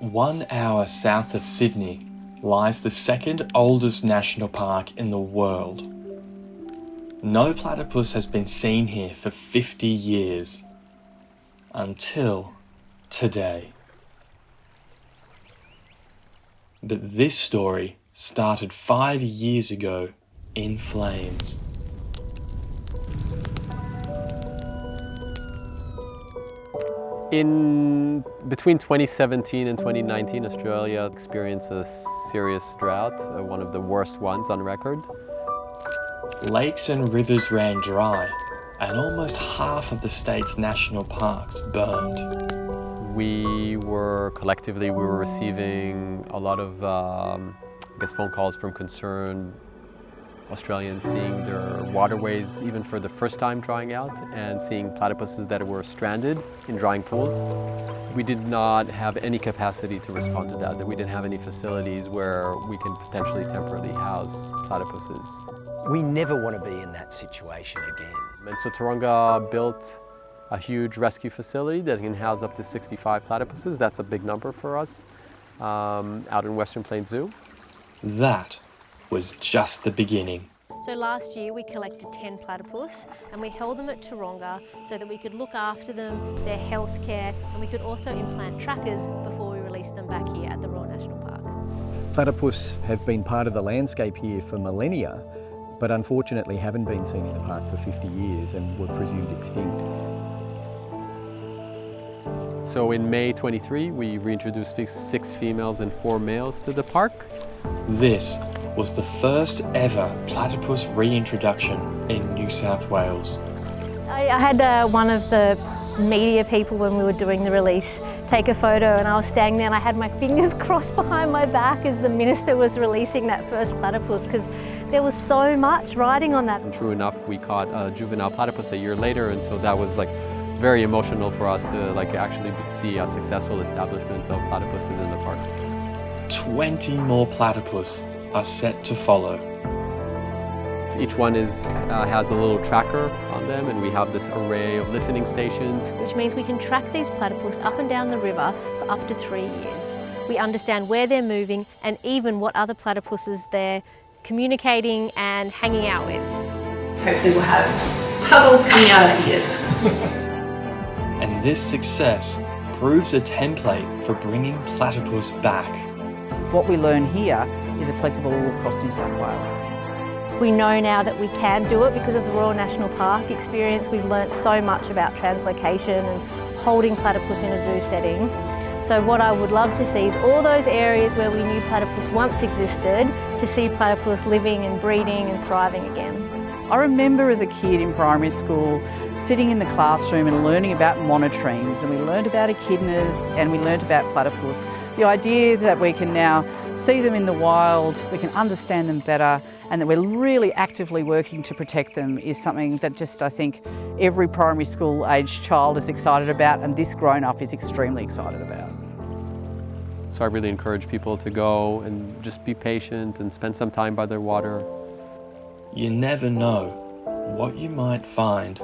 1 hour south of Sydney lies the second oldest national park in the world. No platypus has been seen here for 50 years. Until today. But this story started 5 years ago in flames. In between 2017 and 2019, Australia experienced a serious drought, one of the worst ones on record. Lakes and rivers ran dry, and almost half of the state's national parks burned. We were receiving a lot of phone calls from concerned Australians seeing their waterways even for the first time drying out and seeing platypuses that were stranded in drying pools. We did not have any capacity to respond to that we didn't have any facilities where we can potentially temporarily house platypuses. We never want to be in that situation again. And so Taronga built a huge rescue facility that can house up to 65 platypuses. That's a big number for us, out in Western Plains Zoo. That was just the beginning. So last year we collected 10 platypus and we held them at Taronga so that we could look after them, their health care, and we could also implant trackers before we released them back here at the Royal National Park. Platypus have been part of the landscape here for millennia, but unfortunately haven't been seen in the park for 50 years and were presumed extinct. So in May 23, we reintroduced 6 females and 4 males to the park. This was the first ever platypus reintroduction in New South Wales. I had one of the media people when we were doing the release take a photo, and I was standing there and I had my fingers crossed behind my back as the minister was releasing that first platypus, because there was so much riding on that. And true enough, we caught a juvenile platypus a year later, and so that was very emotional for us to actually see a successful establishment of platypuses in the park. 20 more platypus are set to follow. Each one has a little tracker on them, and we have this array of listening stations. Which means we can track these platypus up and down the river for up to 3 years. We understand where they're moving and even what other platypuses they're communicating and hanging out with. Hopefully we'll have puddles coming out of ears. And this success proves a template for bringing platypus back. What we learn here is applicable across New South Wales. We know now that we can do it because of the Royal National Park experience. We've learnt so much about translocation and holding platypus in a zoo setting. So what I would love to see is all those areas where we knew platypus once existed, to see platypus living and breeding and thriving again. I remember as a kid in primary school sitting in the classroom and learning about monotremes, and we learned about echidnas and we learned about platypus. The idea that we can now see them in the wild, we can understand them better, and that we're really actively working to protect them is something that just I think every primary school aged child is excited about, and this grown-up is extremely excited about. So I really encourage people to go and just be patient and spend some time by their water. You never know what you might find